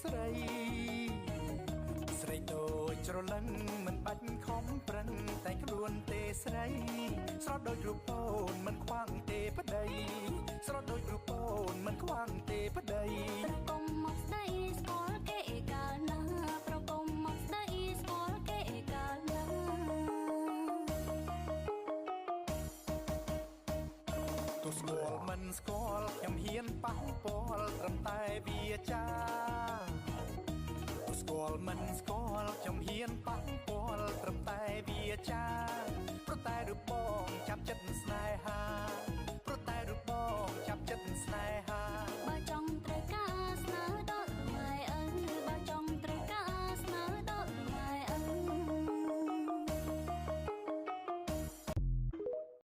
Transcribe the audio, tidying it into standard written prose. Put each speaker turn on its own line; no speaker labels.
ស្រីស្រីដូចច្រឡឹងមិនបាច់ខំប្រឹងតែខ្លួនទេស្រីស្រស់ដូចរូបអូនមិនខ្វាងទេប្តីស្រស់ដូចរូបអូនមិនខ្វាងទេប្តី
ប្រកុំមកស្ដីស្គាល់គេកាលណាប្រកុំមកស្ដីស្គាល់គេកាលណា
ទោះស្គាល់មិនស្គាល់ខ្ញុំហ៊ានប៉ះពាល់ត្រឹមតែវាចាស្គាល់មិនស្គាល់ខ្ញុំហ៊ានប៉ះពាល់ត្រឹមតែវាចា